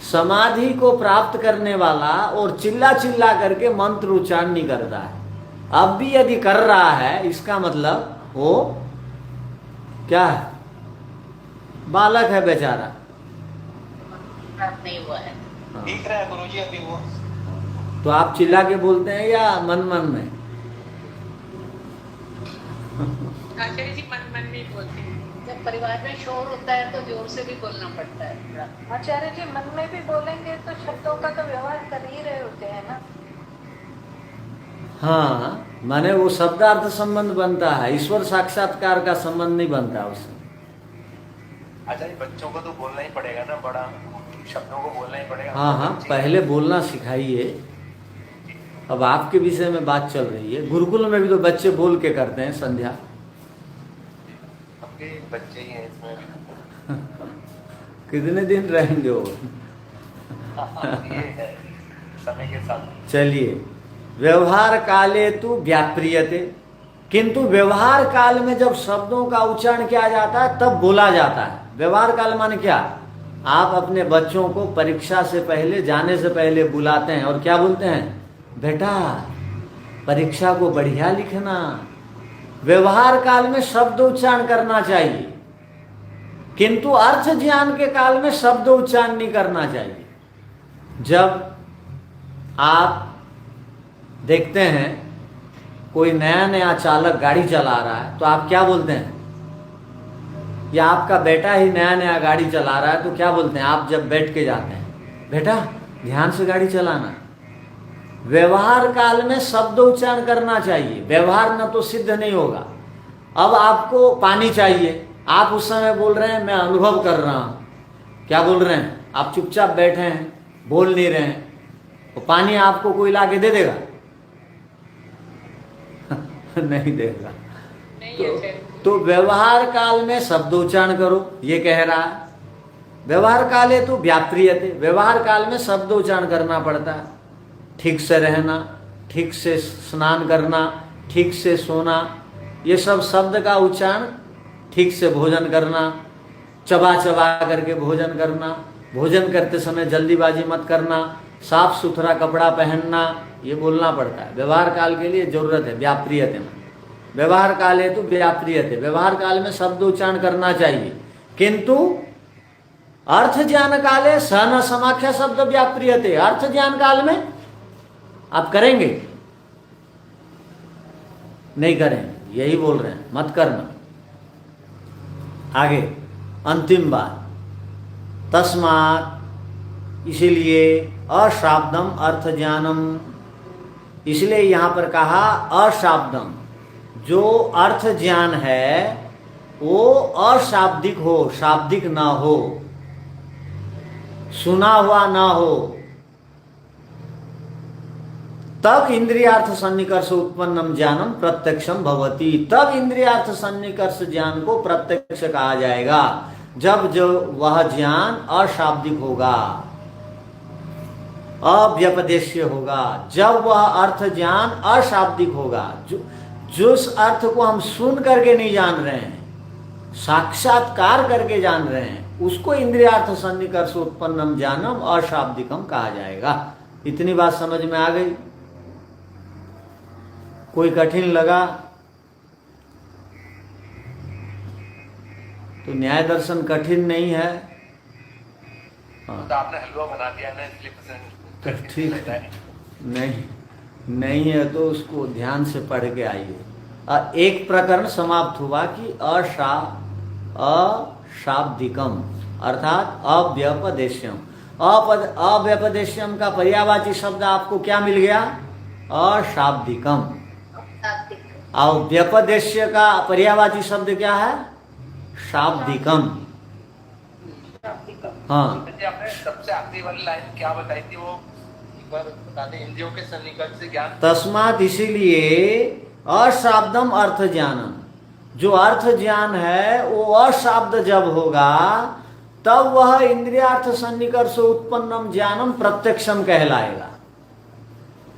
समाधि को प्राप्त करने वाला और चिल्ला चिल्ला करके मंत्र उच्चारण नहीं करता है। अब भी यदि कर रहा है इसका मतलब वो क्या है, बालक है बेचारा, प्राप्त नहीं हुआ है। दिख रहा है गुरुजी अभी वो। तो आप चिल्ला के बोलते हैं या मन मन में? आचार्य जी मन मन में ही बोलते हैं। जब परिवार में शोर होता है तो जोर से भी बोलना पड़ता है थोड़ा। आचार्य जी मन में भी बोलेंगे तो शब्दों का तो व्यवहार कर ही रहे होते हैं ना। हाँ, माने वो शब्दार्थ संबंध बनता है, ईश्वर साक्षात्कार का संबंध नहीं बनता उससे। आचार्य बच्चों को तो बोलना ही पड़ेगा ना, बड़ा शब्दों को बोलना ही पड़ेगा। हाँ हाँ, पहले बोलना सिखाइए। अब आपके विषय में बात चल रही है, गुरुकुल में भी तो बच्चे बोल के करते हैं संध्या। आपके बच्चे ही हैं इसमें। कितने दिन रहेंगे वो? ये है समय के साथ। चलिए, व्यवहार काले तु व्याप्रियते, किंतु व्यवहार काल में जब शब्दों का उच्चारण किया जाता है तब बोला जाता है। व्यवहार काल माने क्या, आप अपने बच्चों को परीक्षा से पहले, जाने से पहले बुलाते हैं और क्या बोलते हैं, बेटा परीक्षा को बढ़िया लिखना। व्यवहार काल में शब्द उच्चारण करना चाहिए, किंतु अर्थ ज्ञान के काल में शब्द उच्चारण नहीं करना चाहिए। जब आप देखते हैं कोई नया नया चालक गाड़ी चला रहा है तो आप क्या बोलते हैं, या आपका बेटा ही नया नया गाड़ी चला रहा है तो क्या बोलते हैं आप जब बैठ के जाते हैं, बेटा ध्यान से गाड़ी चलाना। व्यवहार काल में शब्द उच्चारण करना चाहिए, व्यवहार न तो सिद्ध नहीं होगा। अब आपको पानी चाहिए, आप उस समय बोल रहे हैं मैं अनुभव कर रहा हूं, क्या बोल रहे हैं, आप चुपचाप बैठे हैं, बोल नहीं रहे हैं, तो पानी आपको कोई ला के दे देगा? नहीं देगा। तो व्यवहार काल में शब्द उच्चारण करो, ये कह रहा है। व्यवहार काले तो व्याप्रियते, व्यवहार काल में शब्द उच्चारण करना पड़ता है। ठीक से रहना, ठीक से स्नान करना, ठीक से सोना, ये सब शब्द का उच्चारण। ठीक से भोजन करना, चबा चबा करके भोजन करना, भोजन करते समय जल्दीबाजी मत करना, साफ सुथरा कपड़ा पहनना, ये बोलना पड़ता है। व्यवहार काल के लिए जरूरत है व्याप्रियते में। व्यवहार काल है तो व्याप्रियते, व्यवहार काल में शब्द उच्चारण करना चाहिए, किंतु अर्थ ज्ञान काले स न समाख्या शब्द व्याप्रियते, अर्थ ज्ञान काल में आप करेंगे नहीं करेंगे, यही बोल रहे हैं, मत करना। आगे अंतिम बात, तस्मात्, इसीलिए अशाब्दम अर्थ ज्ञानम, इसलिए यहां पर कहा अशाब्दम, जो अर्थ ज्ञान है वो अशाब्दिक हो, शाब्दिक ना हो, सुना हुआ ना हो, तब इंद्रियार्थ सन्निकर्ष उत्पन्नम ज्ञानम प्रत्यक्षम भवति, तब इंद्रियार्थ सन्निकर्ष ज्ञान को प्रत्यक्ष कहा जाएगा, जब जो वह ज्ञान अशाब्दिक होगा, अव्यपदेश्य होगा, जब वह अर्थ ज्ञान अशाब्दिक होगा, जिस अर्थ को हम सुन करके नहीं जान रहे हैं, साक्षात्कार करके जान रहे हैं, उसको इंद्रियार्थ सन्निकर्ष उत्पन्नम ज्ञानम अशाब्दिकम कहा जाएगा। इतनी बात समझ में आ गई? कोई कठिन लगा तो न्याय दर्शन कठिन नहीं है। तो आपने हलवा बना दिया ना, इसलिए पसंद ठीक है, नहीं है तो उसको ध्यान से पढ़ के आइए। एक प्रकरण समाप्त हुआ कि अशाब्दिकम अर्थात अव्यपदेश्यम। अव्यपदेश्यम का पर्यायवाची शब्द आपको क्या मिल गया? अशाब्दिकम। और व्यपदेश्य का पर्यायवाची शब्द क्या है? शाब्दिकम। हाँ, आपने सबसे आखिरी वाली लाइन क्या बताई थी, वो एक बार बता दें। इंद्रियों के सन्निकर्ष से ज्ञान। तस्मात् इसीलिए अशाब्दम अर्थ ज्ञानम, जो अर्थ ज्ञान है वो अशाब्द जब होगा तब वह इंद्रियार्थ सन्निकर्ष उत्पन्नम ज्ञानम प्रत्यक्षम कहलाएगा।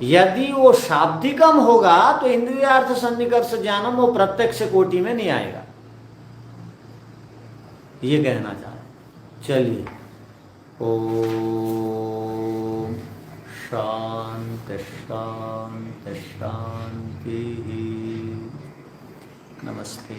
यदि वो शाब्दिकम होगा तो इंद्रियार्थ सन्निकर्ष ज्ञानम वो प्रत्यक्ष कोटि में नहीं आएगा, ये कहना चाह रहे। चलिए, ओम शांति शांति शांति। नमस्ते।